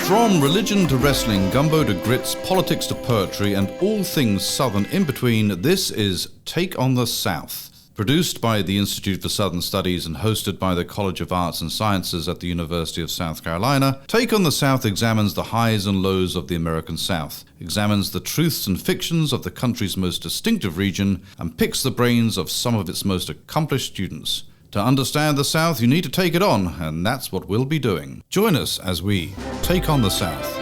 From religion to wrestling, gumbo to grits, politics to poetry, and all things Southern in between, this is Take on the South. Produced by the Institute for Southern Studies and hosted by the College of Arts and Sciences at the University of South Carolina, Take on the South examines the highs and lows of the American South, examines the truths and fictions of the country's most distinctive region, and picks the brains of some of its most accomplished students. To understand the South, you need to take it on, and that's what we'll be doing. Join us as we take on the South.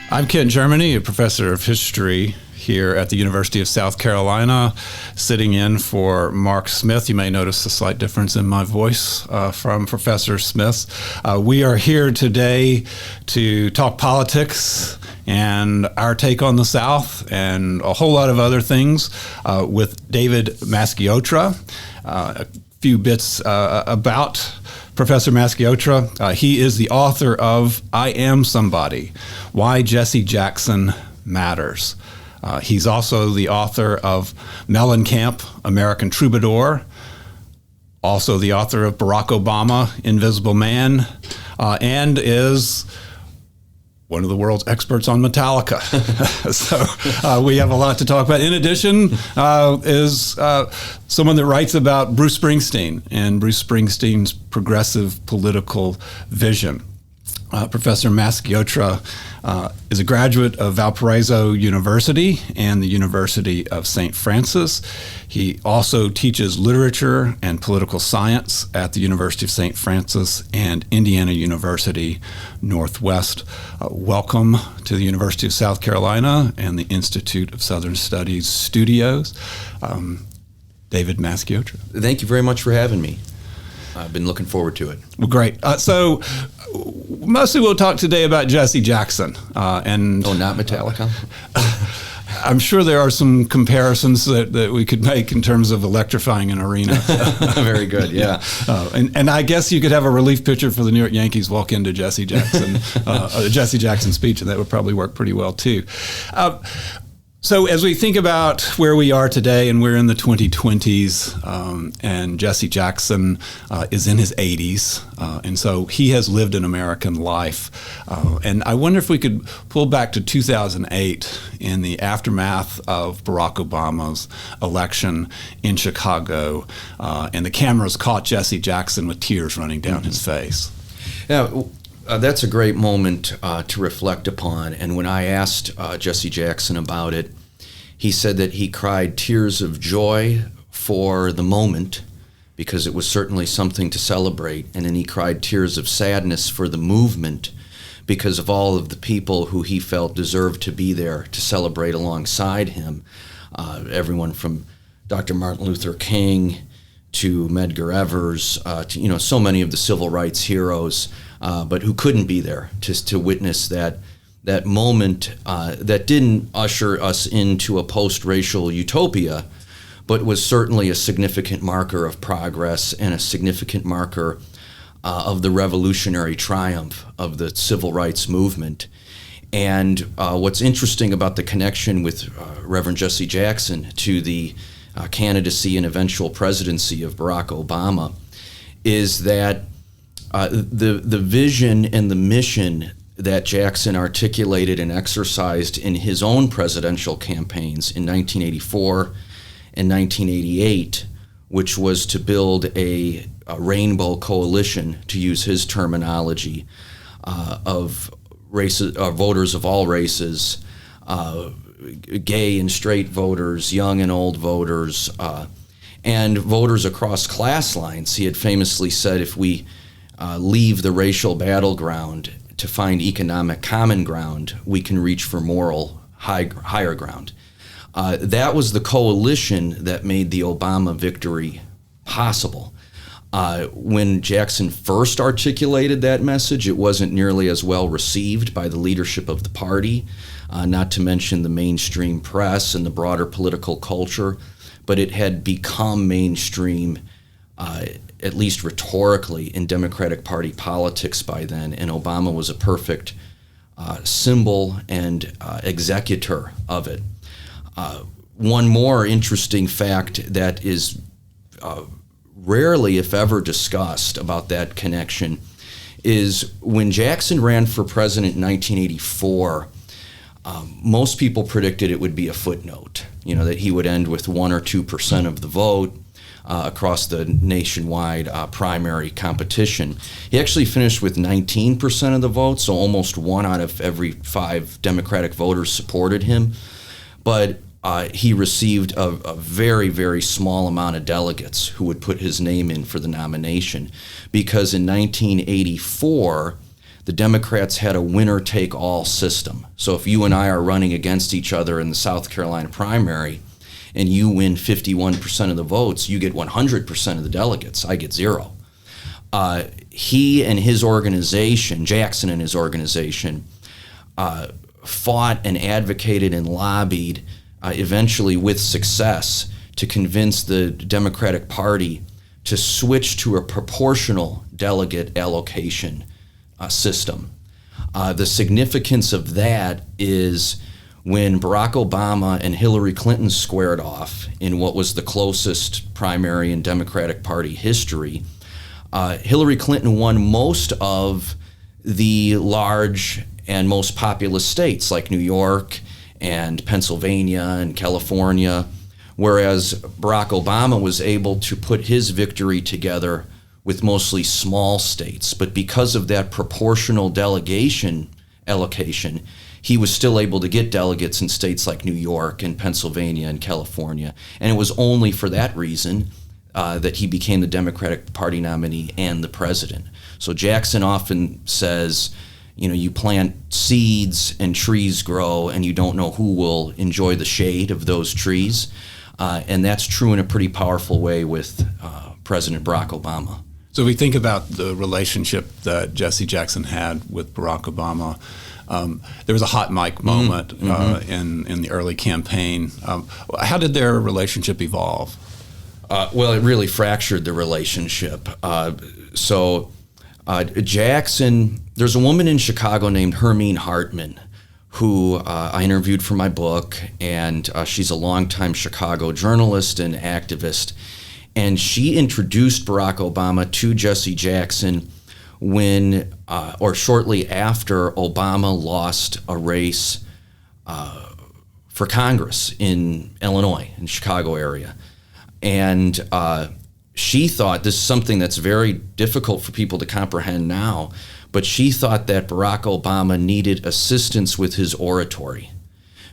I'm Ken Germany, a professor of history here at the University of South Carolina, sitting in for Mark Smith. You may notice a slight difference in my voice from Professor Smith. We are here today to talk politics and our take on the South and a whole lot of other things with David Masciotra. A few bits about Professor Masciotra. He is the author of I Am Somebody, Why Jesse Jackson Matters. He's also the author of Mellencamp, American Troubadour, also the author of Barack Obama, Invisible Man, and is one of the world's experts on Metallica. So we have a lot to talk about. In addition, is someone that writes about Bruce Springsteen and Bruce Springsteen's progressive political vision. Professor Masciotra is a graduate of Valparaiso University and the University of St. Francis. He also teaches literature and political science at the University of St. Francis and Indiana University Northwest. Welcome to the University of South Carolina and the Institute of Southern Studies studios. David Masciotra. Thank you very much for having me. I've been looking forward to it. Well, great. So mostly we'll talk today about Jesse Jackson. And not Metallica? I'm sure there are some comparisons that we could make in terms of electrifying an arena. Very good, yeah. And I guess you could have a relief pitcher for the New York Yankees walk into Jesse Jackson, a Jesse Jackson speech, and that would probably work pretty well too. So as we think about where we are today, and we're in the 2020s, and Jesse Jackson is in his 80s, and so he has lived an American life. And I wonder if we could pull back to 2008 in the aftermath of Barack Obama's election in Chicago, and the cameras caught Jesse Jackson with tears running down his face. Yeah. That's a great moment to reflect upon. And when I asked Jesse Jackson about it, he said that he cried tears of joy for the moment because it was certainly something to celebrate. And then he cried tears of sadness for the movement because of all of the people who he felt deserved to be there to celebrate alongside him. Everyone from Dr. Martin Luther King to Medgar Evers, to so many of the civil rights heroes, but who couldn't be there to witness that moment that didn't usher us into a post-racial utopia, but was certainly a significant marker of progress and a significant marker of the revolutionary triumph of the civil rights movement. And what's interesting about the connection with Reverend Jesse Jackson to the candidacy and eventual presidency of Barack Obama is that the vision and the mission that Jackson articulated and exercised in his own presidential campaigns in 1984 and 1988, which was to build a rainbow coalition, to use his terminology, of races, voters of all races, gay and straight voters, young and old voters, and voters across class lines. He had famously said, if we leave the racial battleground to find economic common ground, we can reach for moral higher ground. That was the coalition that made the Obama victory possible. When Jackson first articulated that message, it wasn't nearly as well received by the leadership of the party, not to mention the mainstream press and the broader political culture, but it had become mainstream, at least rhetorically, in Democratic Party politics by then, and Obama was a perfect symbol and executor of it. One more interesting fact that is rarely, if ever, discussed about that connection is when Jackson ran for president in 1984, most people predicted it would be a footnote, that he would end with 1 or 2% of the vote across the nationwide primary competition. He actually finished with 19% of the vote, so almost 1 out of every 5 Democratic voters supported him. But he received a very, very small amount of delegates who would put his name in for the nomination, because in 1984, the Democrats had a winner-take-all system. So if you and I are running against each other in the South Carolina primary and you win 51% of the votes, you get 100% of the delegates. I get 0. He and his organization, Jackson and his organization, fought and advocated and lobbied eventually with success to convince the Democratic Party to switch to a proportional delegate allocation system. The significance of that is when Barack Obama and Hillary Clinton squared off in what was the closest primary in Democratic Party history, Hillary Clinton won most of the large and most populous states like New York and Pennsylvania and California, whereas Barack Obama was able to put his victory together with mostly small states. But because of that proportional delegation allocation, he was still able to get delegates in states like New York and Pennsylvania and California. And it was only for that reason that he became the Democratic Party nominee and the president. So Jackson often says, you plant seeds and trees grow, and you don't know who will enjoy the shade of those trees. And that's true in a pretty powerful way with President Barack Obama. So we think about the relationship that Jesse Jackson had with Barack Obama. There was a hot mic moment in the early campaign. How did their relationship evolve? Well, it really fractured the relationship. Jackson, there's a woman in Chicago named Hermine Hartman who I interviewed for my book, and she's a longtime Chicago journalist and activist. And she introduced Barack Obama to Jesse Jackson when, or shortly after, Obama lost a race for Congress in Illinois, in the Chicago area. And she thought, this is something that's very difficult for people to comprehend now, but she thought that Barack Obama needed assistance with his oratory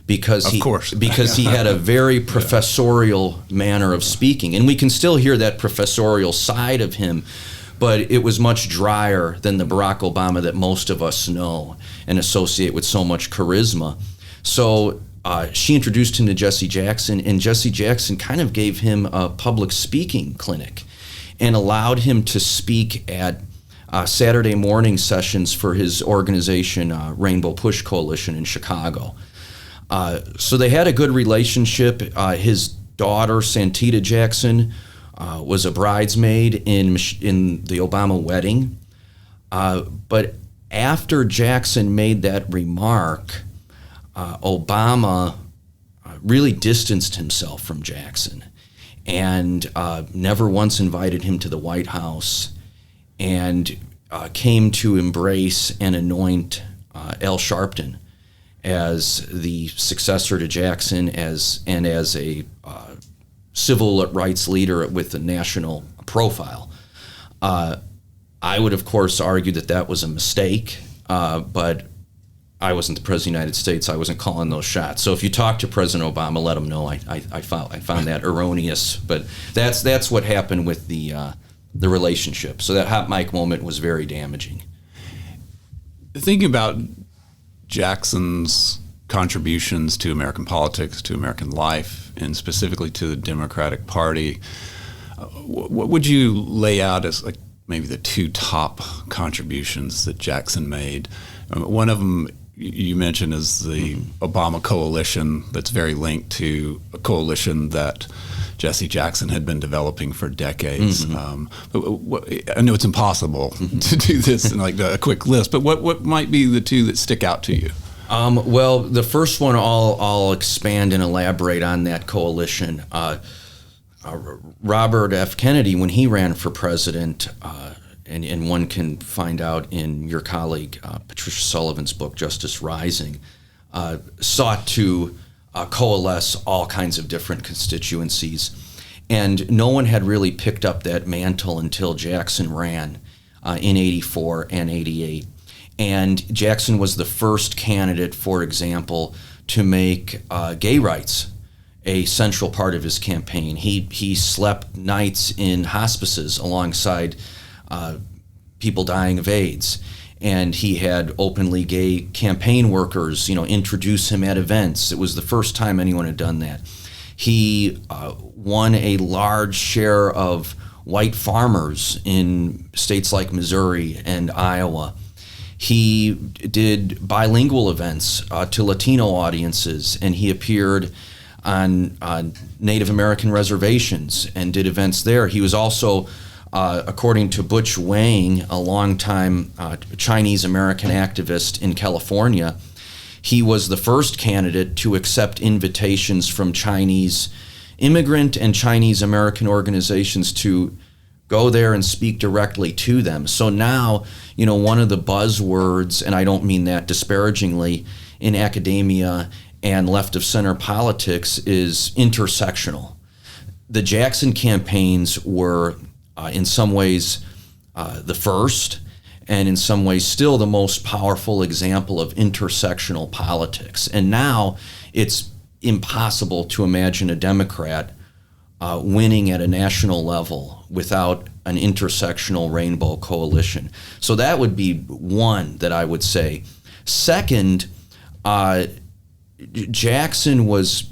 because he had a very professorial manner of speaking. And we can still hear that professorial side of him, but it was much drier than the Barack Obama that most of us know and associate with so much charisma. So she introduced him to Jesse Jackson, and Jesse Jackson kind of gave him a public speaking clinic and allowed him to speak at Saturday morning sessions for his organization, Rainbow Push Coalition in Chicago. So they had a good relationship. His daughter, Santita Jackson, was a bridesmaid in the Obama wedding. But after Jackson made that remark, Obama really distanced himself from Jackson and never once invited him to the White House, and came to embrace and anoint Al Sharpton as the successor to Jackson as a civil rights leader with a national profile. I would, of course, argue that was a mistake, but I wasn't the president of the United States. I wasn't calling those shots. So if you talk to President Obama, let him know I found that erroneous. But that's what happened with the relationship. So that hot mic moment was very damaging. Thinking about Jackson's contributions to American politics, to American life, and specifically to the Democratic Party, what would you lay out as like maybe the 2 top contributions that Jackson made? One of them you mentioned is the Obama coalition that's very linked to a coalition that Jesse Jackson had been developing for decades. I know it's impossible to do this in like a quick list, but what might be the two that stick out to you? Well, the first one, I'll expand and elaborate on that coalition. Robert F. Kennedy, when he ran for president, and one can find out in your colleague Patricia Sullivan's book, Justice Rising, sought to coalesce all kinds of different constituencies. And no one had really picked up that mantle until Jackson ran in 84 and 88. And Jackson was the first candidate, for example, to make gay rights a central part of his campaign. He slept nights in hospices alongside people dying of AIDS. And he had openly gay campaign workers, introduce him at events. It was the first time anyone had done that. He won a large share of white farmers in states like Missouri and Iowa. He did bilingual events to Latino audiences, and he appeared on Native American reservations and did events there. He was also, according to Butch Wang, a longtime Chinese American activist in California, he was the first candidate to accept invitations from Chinese immigrant and Chinese American organizations to go there and speak directly to them. So now, one of the buzzwords, and I don't mean that disparagingly, in academia and left of center politics is intersectional. The Jackson campaigns were in some ways the first, and in some ways still the most powerful example of intersectional politics. And now it's impossible to imagine a Democrat winning at a national level without an intersectional rainbow coalition. So that would be one that I would say. Second, Jackson was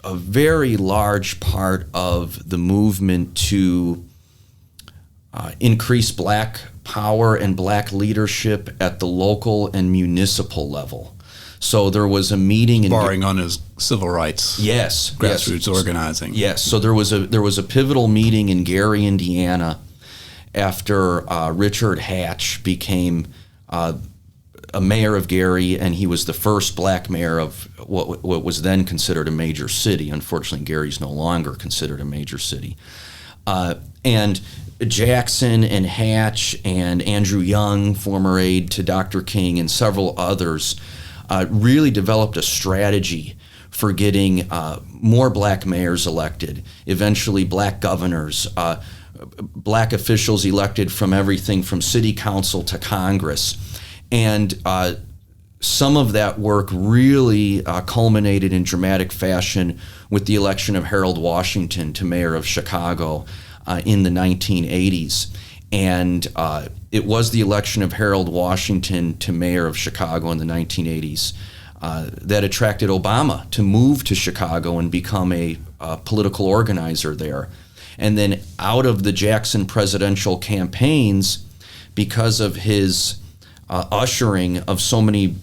a very large part of the movement to increase black power and black leadership at the local and municipal level. So there was a meeting borrowing on his civil rights. Yes, grassroots organizing. Yes. So there was a pivotal meeting in Gary, Indiana, after Richard Hatch became a mayor of Gary, and he was the first black mayor of what was then considered a major city. Unfortunately, Gary's no longer considered a major city. And Jackson and Hatch and Andrew Young, former aide to Dr. King, and several others really developed a strategy for getting more black mayors elected, eventually black governors, black officials elected from everything from city council to Congress. And some of that work really culminated in dramatic fashion with the election of Harold Washington to mayor of Chicago in the 1980s. And it was the election of Harold Washington to mayor of Chicago in the 1980s that attracted Obama to move to Chicago and become a political organizer there. And then out of the Jackson presidential campaigns, because of his ushering of so many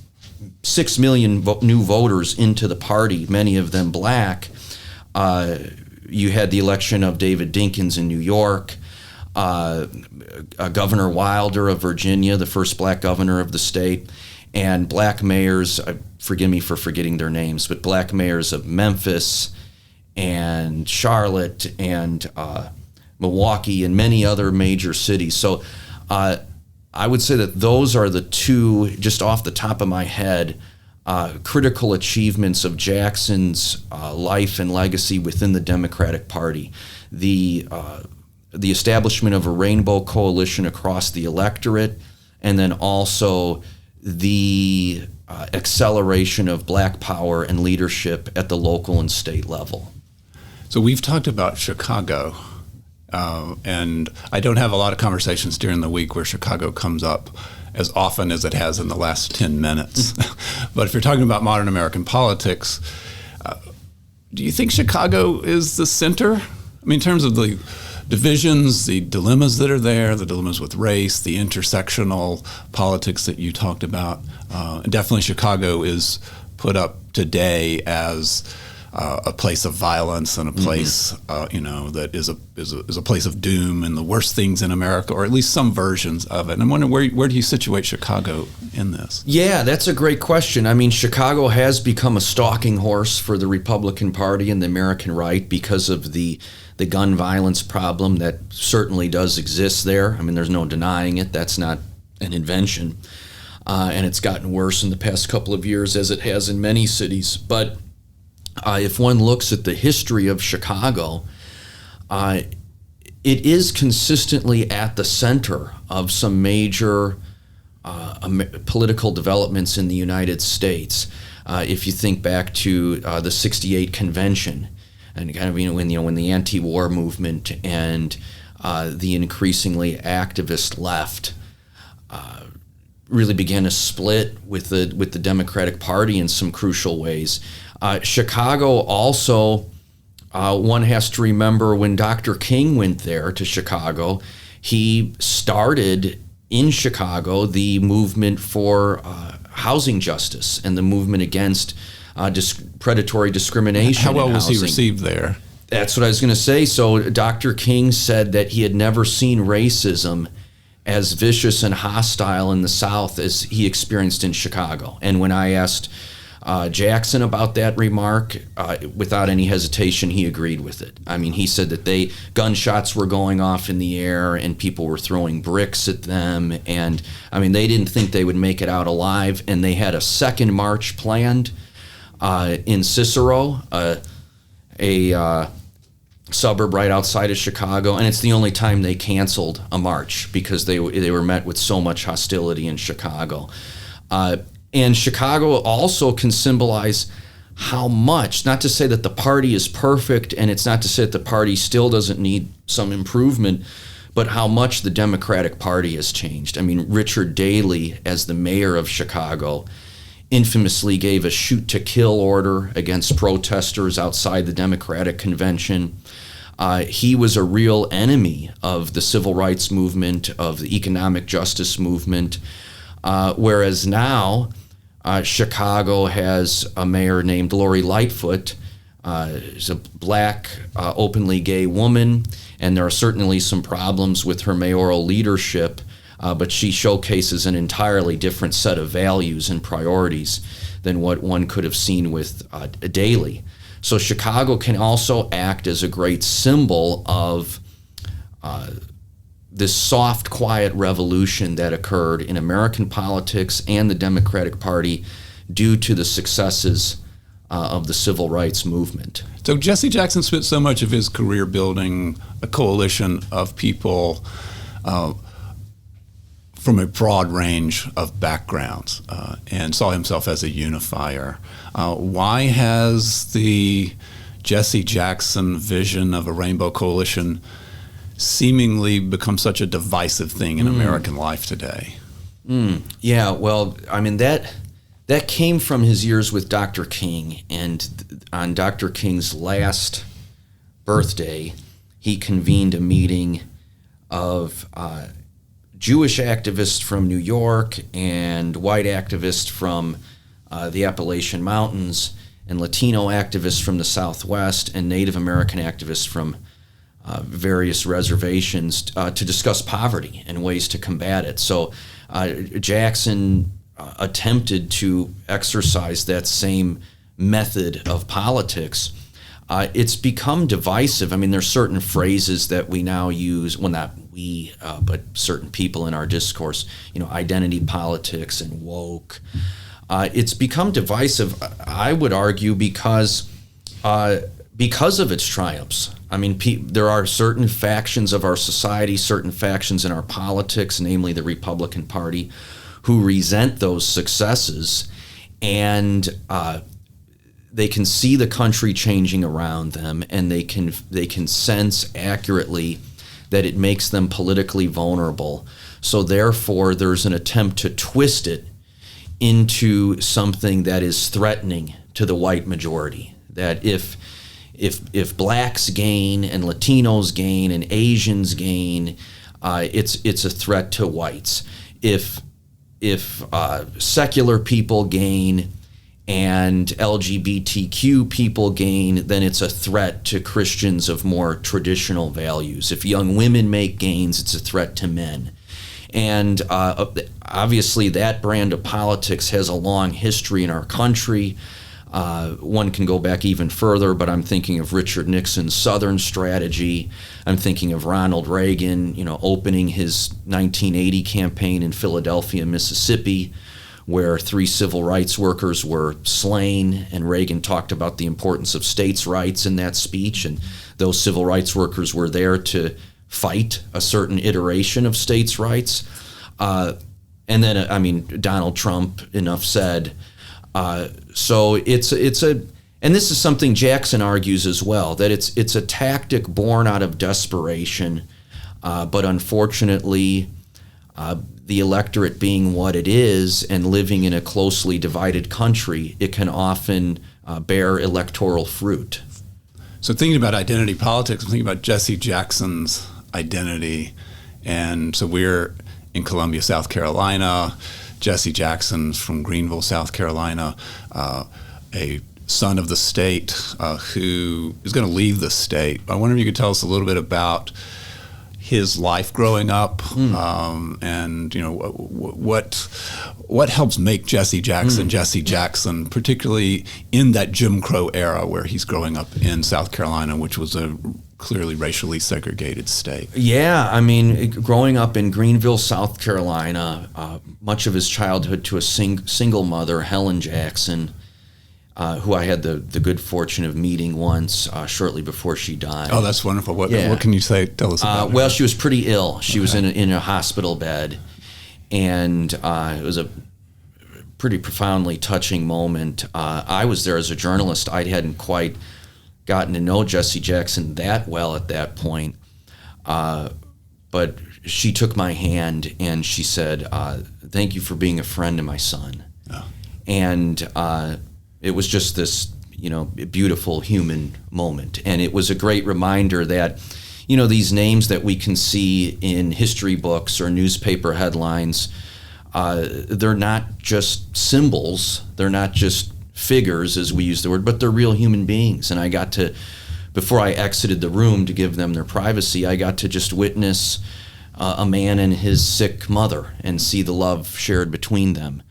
6 million new voters into the party, many of them black, you had the election of David Dinkins in New York, Governor Wilder of Virginia, the first black governor of the state, and black mayors, forgive me for forgetting their names, but black mayors of Memphis and Charlotte and Milwaukee and many other major cities. So I would say that those are the two, just off the top of my head, critical achievements of Jackson's life and legacy within the Democratic Party. The establishment of a rainbow coalition across the electorate, and then also the acceleration of black power and leadership at the local and state level. So we've talked about Chicago, and I don't have a lot of conversations during the week where Chicago comes up as often as it has in the last 10 minutes. But if you're talking about modern American politics, do you think Chicago is the center? I mean, in terms of the divisions, the dilemmas that are there, the dilemmas with race, the intersectional politics that you talked about. Definitely Chicago is put up today as a place of violence and a place, that is a place of doom and the worst things in America, or at least some versions of it. And I'm wondering, where do you situate Chicago in this? Yeah, that's a great question. I mean, Chicago has become a stalking horse for the Republican Party and the American right because of the gun violence problem that certainly does exist there. I mean, there's no denying it. That's not an invention. And it's gotten worse in the past couple of years, as it has in many cities. But if one looks at the history of Chicago, it is consistently at the center of some major political developments in the United States. If you think back to the '68 convention, and kind of when the anti-war movement and the increasingly activist left really began to split with the Democratic Party in some crucial ways. Chicago also, one has to remember when Dr. King went there to Chicago, he started in Chicago the movement for housing justice and the movement against predatory discrimination. How well in was housing. he received there? That's what I was going to say. So Dr. King said that he had never seen racism as vicious and hostile in the South as he experienced in Chicago. And when I asked Jackson about that remark, without any hesitation, he agreed with it. I mean, he said that gunshots were going off in the air and people were throwing bricks at them. And I mean, they didn't think they would make it out alive. And they had a second march planned in Cicero, a suburb right outside of Chicago, and it's the only time they canceled a march because they were met with so much hostility in Chicago. And Chicago also can symbolize how much, not to say that the party is perfect, and it's not to say that the party still doesn't need some improvement, but how much the Democratic Party has changed. I mean, Richard Daley, as the mayor of Chicago, infamously gave a shoot-to-kill order against protesters outside the Democratic Convention. He was a real enemy of the civil rights movement, of the economic justice movement, whereas now Chicago has a mayor named Lori Lightfoot. She's a black, openly gay woman, and there are certainly some problems with her mayoral leadership, but she showcases an entirely different set of values and priorities than what one could have seen with Daley. So Chicago can also act as a great symbol of this soft, quiet revolution that occurred in American politics and the Democratic Party due to the successes of the civil rights movement. So Jesse Jackson spent so much of his career building a coalition of people from a broad range of backgrounds and saw himself as a unifier. Why has the Jesse Jackson vision of a rainbow coalition seemingly become such a divisive thing in American life today? Yeah, well, I mean, that came from his years with Dr. King, and on Dr. King's last birthday, he convened a meeting of Jewish activists from New York and white activists from the Appalachian Mountains and Latino activists from the Southwest and Native American activists from various reservations to discuss poverty and ways to combat it. So Jackson attempted to exercise that same method of politics. It's become divisive. I mean, there's certain phrases that we now use, well, not we, but certain people in our discourse, identity politics and woke. It's become divisive, I would argue, because of its triumphs. I mean, there are certain factions of our society, certain factions in our politics, namely the Republican Party, who resent those successes, and they can see the country changing around them, and they can sense accurately that it makes them politically vulnerable. So therefore, there's an attempt to twist it into something that is threatening to the white majority. That if blacks gain and Latinos gain and Asians gain, it's a threat to whites. If secular people gain and LGBTQ people gain, then it's a threat to Christians of more traditional values. If young women make gains, it's a threat to men. And obviously that brand of politics has a long history in our country. One can go back even further, but I'm thinking of Richard Nixon's Southern strategy. I'm thinking of Ronald Reagan, opening his 1980 campaign in Philadelphia, Mississippi, where 3 civil rights workers were slain, and Reagan talked about the importance of states' rights in that speech, and those civil rights workers were there to fight a certain iteration of states' rights. And then, Donald Trump, enough said. So it's a, and this is something Jackson argues as well, that it's a tactic born out of desperation, but unfortunately, the electorate being what it is and living in a closely divided country, it can often bear electoral fruit. So thinking about identity politics, I'm thinking about Jesse Jackson's identity. And so we're in Columbia, South Carolina. Jesse Jackson's from Greenville, South Carolina, a son of the state who is going to leave the state. I wonder if you could tell us a little bit about his life growing up, and what helps make Jesse Jackson Jesse Jackson, particularly in that Jim Crow era where he's growing up in South Carolina, which was a clearly racially segregated state. Yeah, growing up in Greenville, South Carolina, much of his childhood to a single mother, Helen Jackson, who I had the good fortune of meeting once shortly before she died. Oh, that's wonderful. What can you tell us about her? Well, she was pretty ill. She was in a hospital bed, and it was a pretty profoundly touching moment. I was there as a journalist. I hadn't quite gotten to know Jesse Jackson that well at that point, but she took my hand and she said, "Thank you for being a friend to my son." Oh. And it was just this, beautiful human moment. And it was a great reminder that, these names that we can see in history books or newspaper headlines, they're not just symbols, they're not just figures, as we use the word, but they're real human beings. And I got to, before I exited the room to give them their privacy, I got to just witness a man and his sick mother and see the love shared between them.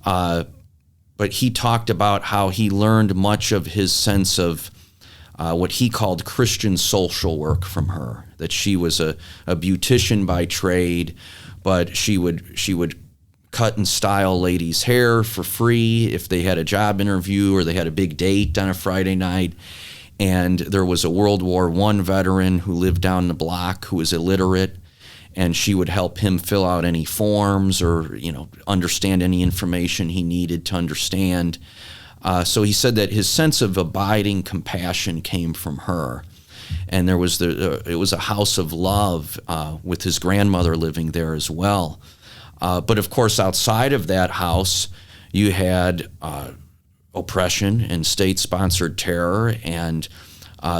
But he talked about how he learned much of his sense of what he called Christian social work from her, that she was a beautician by trade, but she would cut and style ladies' hair for free if they had a job interview or they had a big date on a Friday night. And there was a World War I veteran who lived down the block who was illiterate, and she would help him fill out any forms or, understand any information he needed to understand. So he said that his sense of abiding compassion came from her. And there was it was a house of love with his grandmother living there as well. But of course, outside of that house, you had oppression and state-sponsored terror. And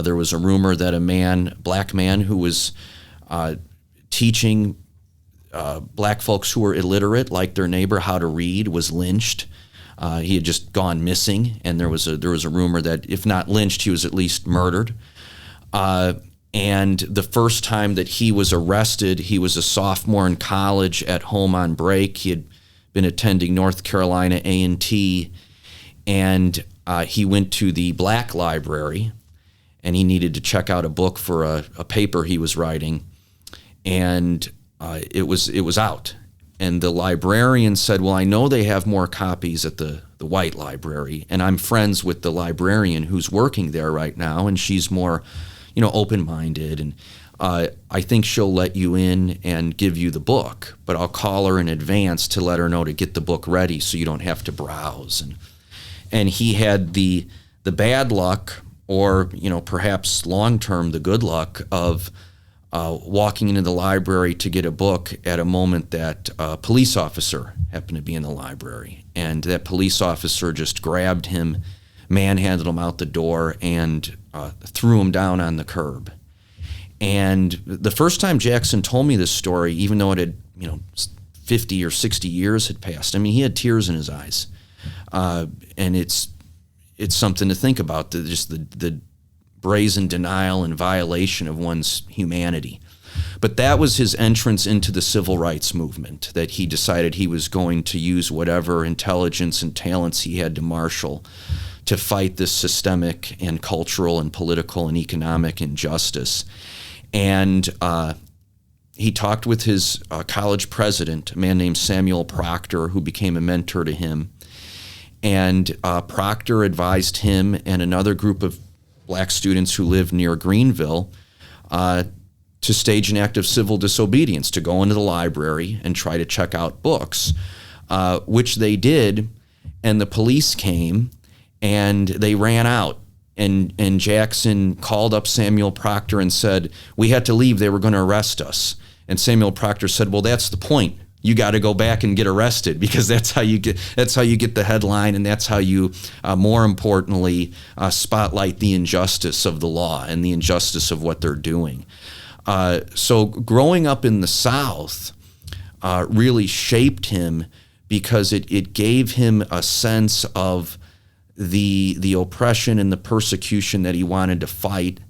there was a rumor that a black man who was teaching black folks who were illiterate, like their neighbor, how to read, was lynched. He had just gone missing, and there was a rumor that if not lynched, he was at least murdered. And the first time that he was arrested, he was a sophomore in college at home on break. He had been attending North Carolina A&T, and he went to the black library, and he needed to check out a book for a paper he was writing. And it was out. And the librarian said, "Well, I know they have more copies at the white library, and I'm friends with the librarian who's working there right now, and she's more, open-minded, and I think she'll let you in and give you the book, but I'll call her in advance to let her know to get the book ready so you don't have to browse." And he had the bad luck, or perhaps long-term the good luck, of walking into the library to get a book at a moment that a police officer happened to be in the library. And that police officer just grabbed him, manhandled him out the door, and threw him down on the curb. And the first time Jackson told me this story, even though it had 50 or 60 years had passed, he had tears in his eyes. And it's something to think about, the brazen denial and violation of one's humanity. But that was his entrance into the civil rights movement, that he decided he was going to use whatever intelligence and talents he had to marshal to fight this systemic and cultural and political and economic injustice. And he talked with his college president, a man named Samuel Proctor, who became a mentor to him. And Proctor advised him and another group of black students who lived near Greenville to stage an act of civil disobedience, to go into the library and try to check out books, which they did, and the police came and they ran out. And Jackson called up Samuel Proctor and said, we had to leave, they were going to arrest us. And Samuel Proctor said, well, that's the point. You got to go back and get arrested, because that's how you get the headline, and that's how you, more importantly, spotlight the injustice of the law and the injustice of what they're doing. So growing up in the South really shaped him, because it gave him a sense of the oppression and the persecution that he wanted to fight.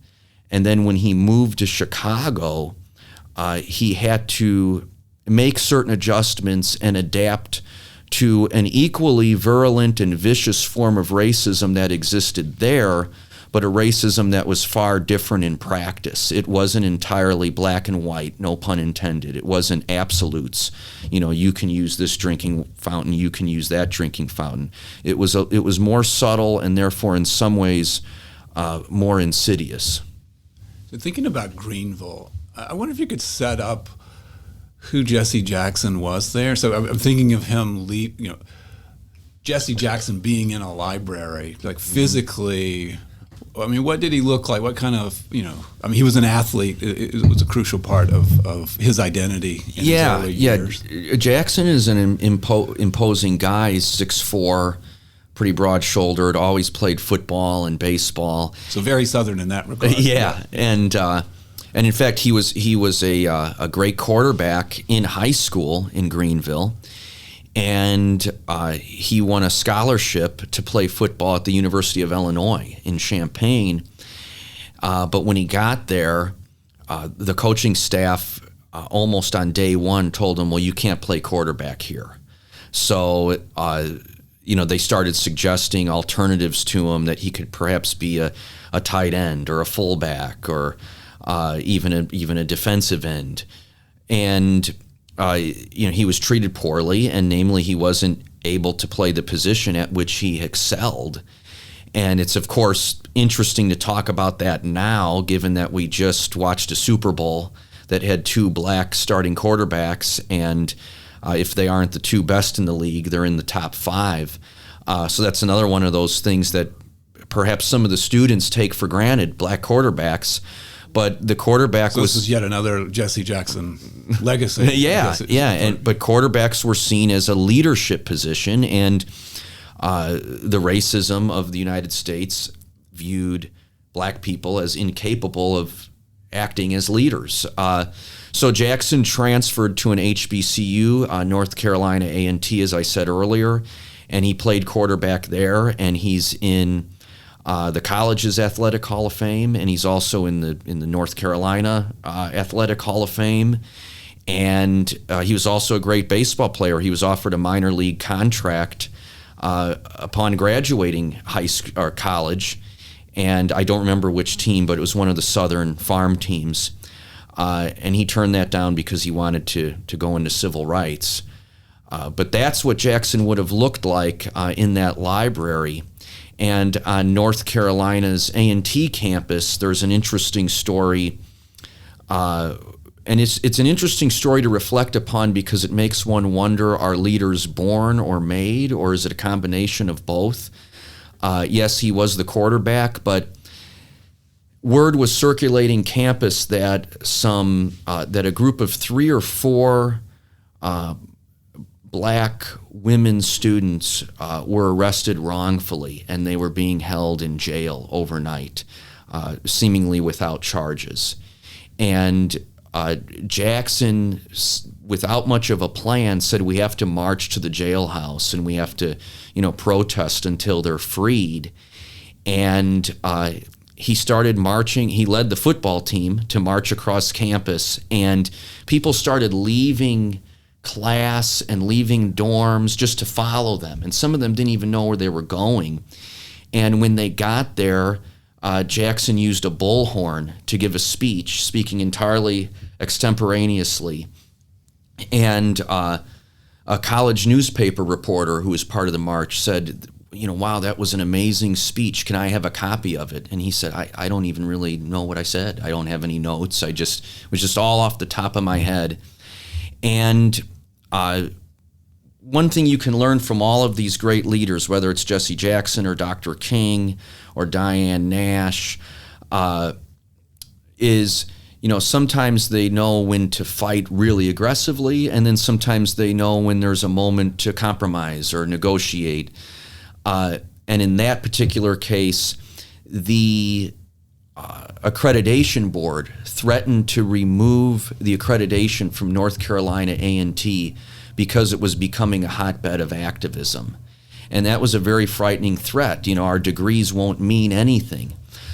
And then when he moved to Chicago, he had to make certain adjustments and adapt to an equally virulent and vicious form of racism that existed there, but a racism that was far different in practice. It wasn't entirely black and white, no pun intended. It wasn't absolutes. You can use this drinking fountain, you can use that drinking fountain. It was more subtle, and therefore in some ways more insidious. So thinking about Greenville, I wonder if you could set up who Jesse Jackson was there. So I'm thinking of him, Jesse Jackson being in a library, like physically. I mean, what did he look like? What kind of, he was an athlete. It was a crucial part of his identity in his early years. Jackson is an imposing guy. He's 6'4", pretty broad-shouldered, always played football and baseball. So very Southern in that regard. Yeah, and in fact, he was a great quarterback in high school in Greenville, and he won a scholarship to play football at the University of Illinois in Champaign. But when he got there, the coaching staff almost on day one told him, well, you can't play quarterback here. So, they started suggesting alternatives to him, that he could perhaps be a tight end or a fullback or even a defensive end. And he was treated poorly, and namely he wasn't able to play the position at which he excelled. And it's, of course, interesting to talk about that now, given that we just watched a Super Bowl that had two black starting quarterbacks, and if they aren't the two best in the league, they're in the top five. So that's another one of those things that perhaps some of the students take for granted, black quarterbacks. But the quarterback was... this is yet another Jesse Jackson legacy. But quarterbacks were seen as a leadership position, and the racism of the United States viewed black people as incapable of acting as leaders. So Jackson transferred to an HBCU, North Carolina A&T, as I said earlier, and he played quarterback there, and he's in the college's Athletic Hall of Fame, and he's also in the North Carolina Athletic Hall of Fame. And he was also a great baseball player. He was offered a minor league contract upon graduating high school or college, and I don't remember which team, but it was one of the Southern farm teams. And he turned that down because he wanted to go into civil rights. But that's what Jackson would have looked like in that library. And on North Carolina's A&T campus, there's an interesting story, and it's an interesting story to reflect upon, because it makes one wonder, are leaders born or made, or is it a combination of both? Yes, he was the quarterback, but word was circulating campus that that a group of 3 or 4 black women students were arrested wrongfully, and they were being held in jail overnight, seemingly without charges. And Jackson, without much of a plan, said we have to march to the jailhouse and we have to, protest until they're freed. And he started marching. He led the football team to march across campus, and people started leaving class and leaving dorms just to follow them. And some of them didn't even know where they were going. And when they got there, Jackson used a bullhorn to give a speech, speaking entirely extemporaneously. And a college newspaper reporter who was part of the march said, wow, that was an amazing speech. Can I have a copy of it? And he said, I don't even really know what I said. I don't have any notes. It was just all off the top of my head. And one thing you can learn from all of these great leaders, whether it's Jesse Jackson or Dr. King or Diane Nash, is, sometimes they know when to fight really aggressively, and then sometimes they know when there's a moment to compromise or negotiate. And in that particular case, the accreditation board threatened to remove the accreditation from North Carolina A&T because it was becoming a hotbed of activism. And that was a very frightening threat. Our degrees won't mean anything.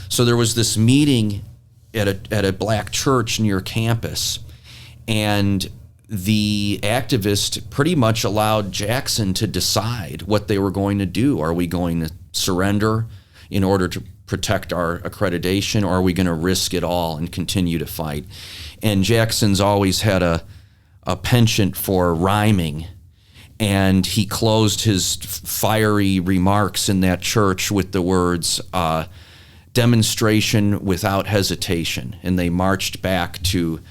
So there was this meeting at a black church near campus, and the activist pretty much allowed Jackson to decide what they were going to do. Are we going to surrender in order to protect our accreditation, or are we going to risk it all and continue to fight? And Jackson's always had a penchant for rhyming, and he closed his fiery remarks in that church with the words, demonstration without hesitation. And they marched back to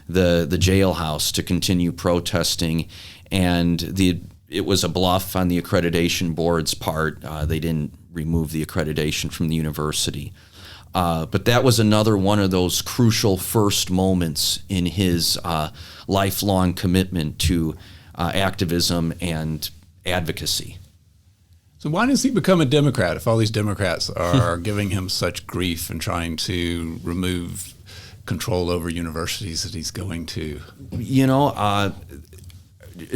the jailhouse to continue protesting, and it was a bluff on the accreditation board's part. They didn't remove the accreditation from the university. But that was another one of those crucial first moments in his lifelong commitment to activism and advocacy. So why does he become a Democrat if all these Democrats are giving him such grief and trying to remove control over universities that he's going to?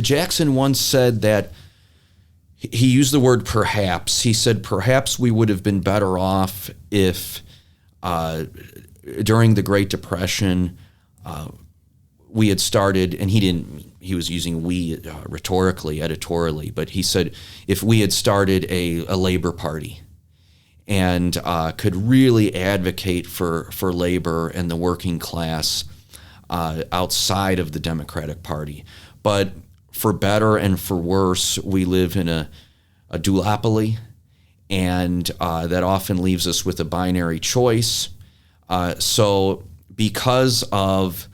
Jackson once said that he used the word perhaps. He said, perhaps we would have been better off if during the Great Depression we had started, and he was using we rhetorically, editorially, but he said if we had started a labor party and could really advocate for labor and the working class outside of the Democratic Party. But for better and for worse, we live in a duopoly, and that often leaves us with a binary choice. So because of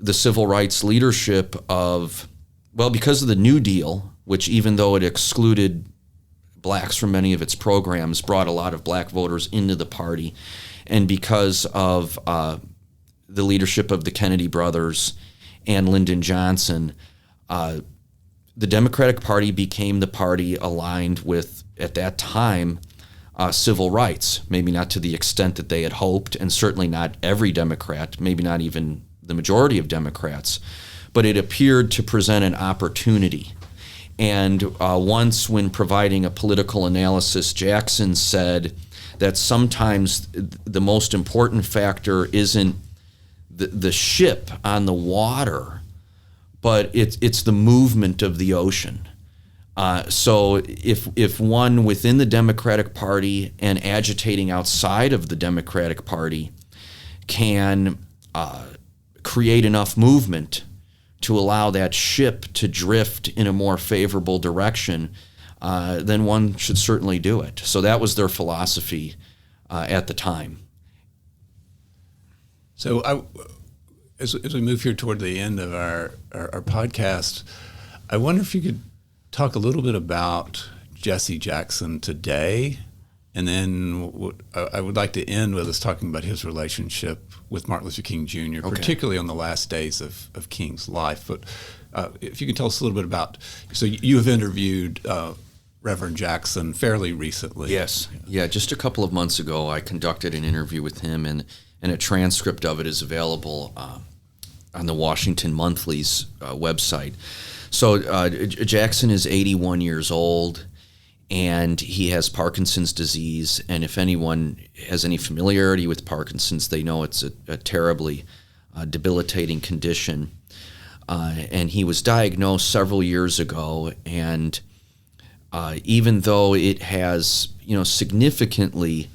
the civil rights leadership because of the New Deal, which even though it excluded blacks from many of its programs, brought a lot of black voters into the party, and because of the leadership of the Kennedy brothers and Lyndon Johnson, the Democratic Party became the party aligned with, at that time, civil rights. Maybe not to the extent that they had hoped, and certainly not every Democrat, maybe not even the majority of Democrats, but it appeared to present an opportunity. And once, when providing a political analysis, Jackson said that sometimes the most important factor isn't the ship on the water, but it's the movement of the ocean. So if one within the Democratic Party and agitating outside of the Democratic Party can create enough movement to allow that ship to drift in a more favorable direction, then one should certainly do it. So that was their philosophy at the time. So as we move here toward the end of our podcast, I wonder if you could talk a little bit about Jesse Jackson today, and then I would like to end with us talking about his relationship with Martin Luther King Jr., okay, particularly on the last days of King's life. But if you can tell us a little bit about, so you have interviewed Reverend Jackson fairly recently. Yes. Yeah, just a couple of months ago, I conducted an interview with him, and and a transcript of it is available on the Washington Monthly's website. So Jackson is 81 years old, and he has Parkinson's disease. And if anyone has any familiarity with Parkinson's, they know it's a terribly debilitating condition. And he was diagnosed several years ago, and even though it has, significantly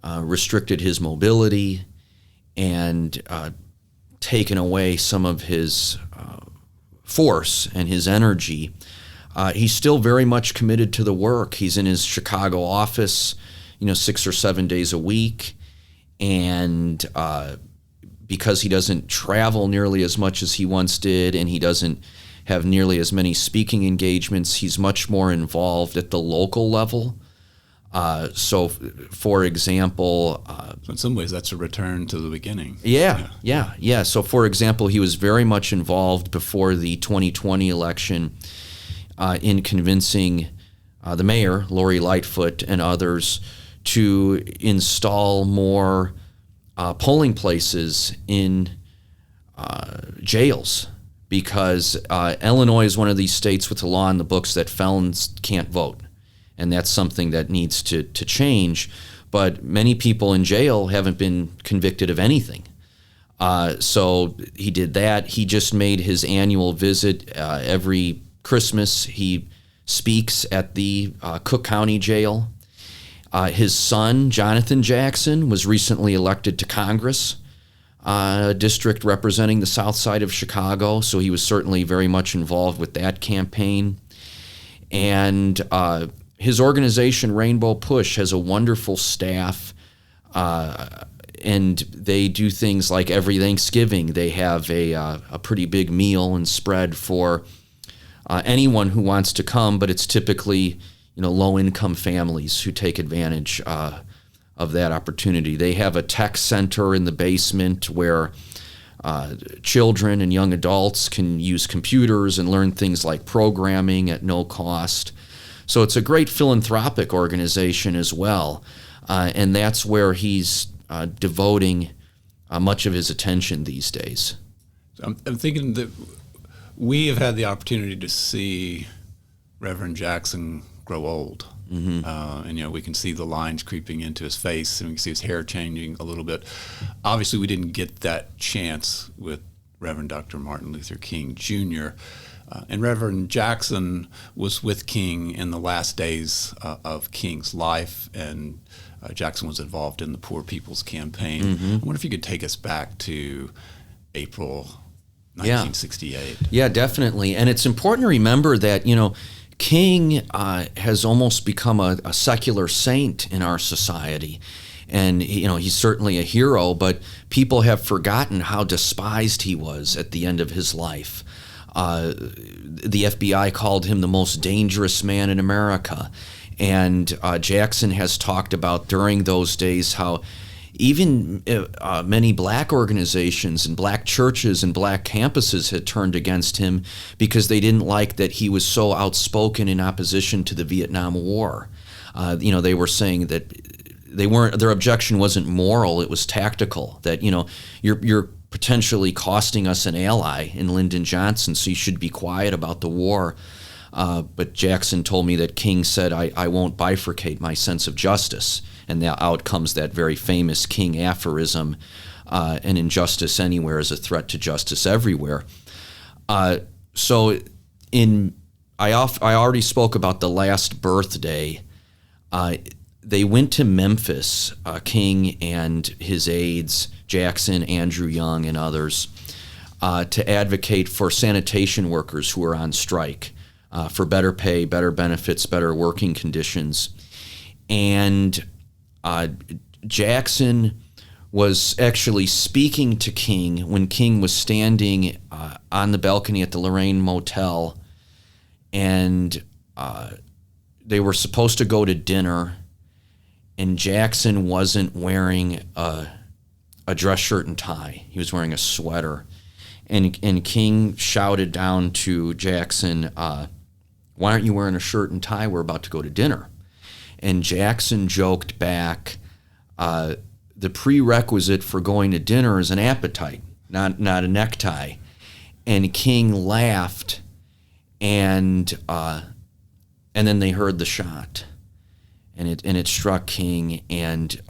restricted his mobility and taken away some of his force and his energy, he's still very much committed to the work. He's in his Chicago office, 6 or 7 days a week, and because he doesn't travel nearly as much as he once did, and he doesn't have nearly as many speaking engagements, he's much more involved at the local level. So, for example... so in some ways, that's a return to the beginning. Yeah. So, for example, he was very much involved before the 2020 election in convincing the mayor, Lori Lightfoot, and others to install more polling places in jails, because Illinois is one of these states with a law in the books that felons can't vote. And that's something that needs to change. But many people in jail haven't been convicted of anything. So he did that. He just made his annual visit every Christmas. He speaks at the Cook County Jail. His son, Jonathan Jackson, was recently elected to Congress, a district representing the south side of Chicago. So he was certainly very much involved with that campaign. And his organization, Rainbow Push, has a wonderful staff, and they do things like every Thanksgiving they have a pretty big meal and spread for anyone who wants to come, but it's typically low-income families who take advantage of that opportunity. They have a tech center in the basement where children and young adults can use computers and learn things like programming at no cost. So it's a great philanthropic organization as well, and that's where he's devoting much of his attention these days. I'm thinking that we have had the opportunity to see Reverend Jackson grow old. Mm-hmm. And we can see the lines creeping into his face, and we can see his hair changing a little bit. Obviously, we didn't get that chance with Reverend Dr. Martin Luther King Jr., and Reverend Jackson was with King in the last days of King's life, and Jackson was involved in the Poor People's Campaign. Mm-hmm. I wonder if you could take us back to April 1968. Yeah, definitely. And it's important to remember that, King has almost become a secular saint in our society. And, he's certainly a hero, but people have forgotten how despised he was at the end of his life. The FBI called him the most dangerous man in America. And Jackson has talked about during those days how even many black organizations and black churches and black campuses had turned against him because they didn't like that he was so outspoken in opposition to the Vietnam War. They were saying that their objection wasn't moral, it was tactical, that, you're potentially costing us an ally in Lyndon Johnson, so you should be quiet about the war. But Jackson told me that King said, I won't bifurcate my sense of justice. And now out comes that very famous King aphorism, an injustice anywhere is a threat to justice everywhere. So I already spoke about the last birthday. They went to Memphis, King and his aides, Jackson, Andrew Young, and others, to advocate for sanitation workers who are on strike, for better pay, better benefits, better working conditions. And Jackson was actually speaking to King when King was standing on the balcony at the Lorraine Motel, and they were supposed to go to dinner, and Jackson wasn't wearing a dress shirt and tie. He was wearing a sweater. And King shouted down to Jackson, why aren't you wearing a shirt and tie? We're about to go to dinner. And Jackson joked back the prerequisite for going to dinner is an appetite, not a necktie. And King laughed, and then they heard the shot, and it struck King, and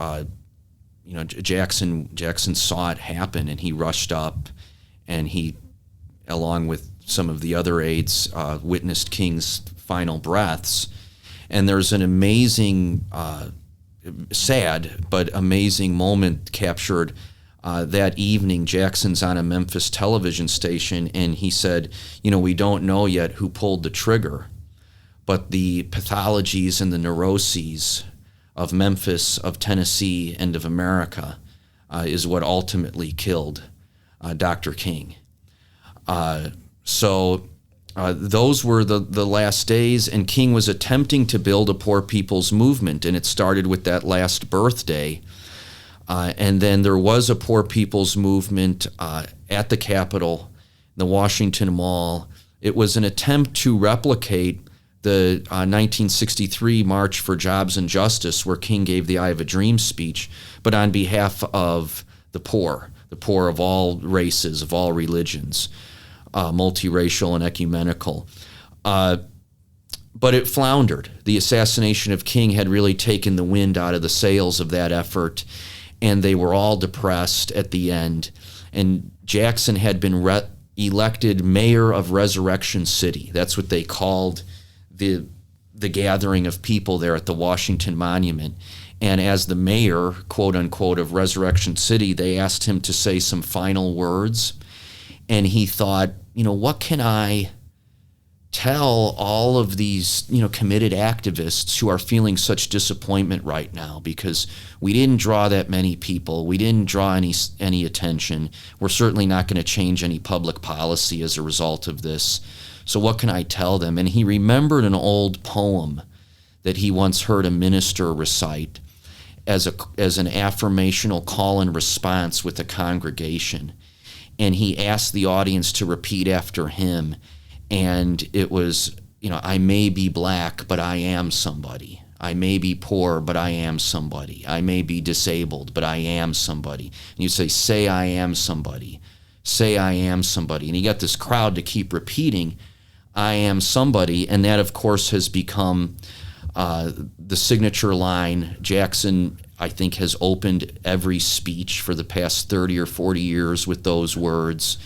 Jackson saw it happen, and he rushed up, and he, along with some of the other aides, witnessed King's final breaths. And there's an amazing, sad but amazing moment captured that evening. Jackson's on a Memphis television station, and he said, we don't know yet who pulled the trigger, but the pathologies and the neuroses of Memphis, of Tennessee, and of America is what ultimately killed Dr. King. So those were the last days, and King was attempting to build a poor people's movement, and it started with that last birthday. And then there was a poor people's movement at the Capitol, the Washington Mall. It was an attempt to replicate the 1963 March for Jobs and Justice, where King gave the I Have a Dream speech, but on behalf of the poor of all races, of all religions, multiracial and ecumenical. But it floundered. The assassination of King had really taken the wind out of the sails of that effort, and they were all depressed at the end. And Jackson had been elected mayor of Resurrection City. That's what they called the gathering of people there at the Washington Monument. And as the mayor, quote unquote, of Resurrection City, they asked him to say some final words. And he thought, what can I tell all of these, committed activists who are feeling such disappointment right now, because we didn't draw that many people. We didn't draw any attention. We're certainly not going to change any public policy as a result of this. So what can I tell them? And he remembered an old poem that he once heard a minister recite as an affirmational call and response with the congregation. And he asked the audience to repeat after him. And it was, I may be black, but I am somebody. I may be poor, but I am somebody. I may be disabled, but I am somebody. And you say I am somebody. Say I am somebody. And he got this crowd to keep repeating, I am somebody. And that, of course, has become the signature line. Jackson, I think, has opened every speech for the past 30 or 40 years with those words.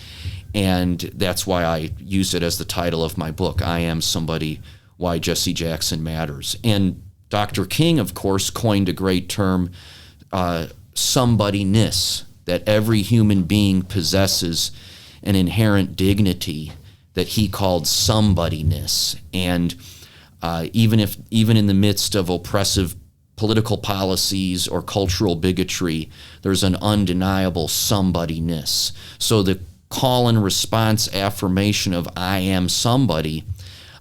And that's why I use it as the title of my book, I Am Somebody, Why Jesse Jackson Matters. And Dr. King, of course, coined a great term, somebodyness, that every human being possesses an inherent dignity that he called somebodyness. And even in the midst of oppressive political policies or cultural bigotry, there's an undeniable somebodyness. So the call and response affirmation of I am somebody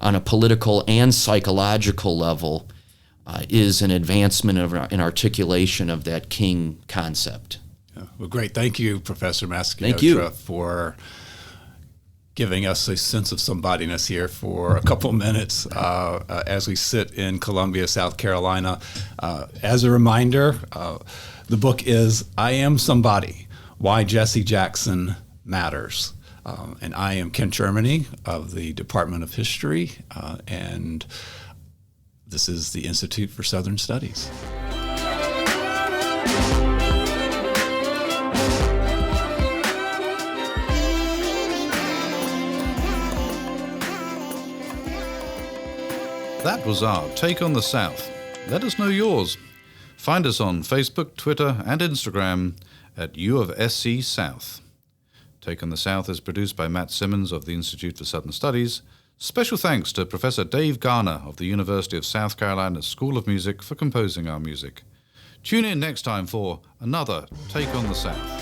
on a political and psychological level is an advancement of an articulation of that King concept. Yeah. Well, great. Thank you, Professor Masciotra, Thank you for giving us a sense of somebodyness here for a couple minutes as we sit in Columbia, South Carolina. As a reminder, the book is I Am Somebody, Why Jesse Jackson Matters. And I am Kent Germany of the Department of History, and this is the Institute for Southern Studies. That was our Take on the South. Let us know yours. Find us on Facebook, Twitter, and Instagram at U of SC South. Take on the South is produced by Matt Simmons of the Institute for Southern Studies. Special thanks to Professor Dave Garner of the University of South Carolina School of Music for composing our music. Tune in next time for another Take on the South.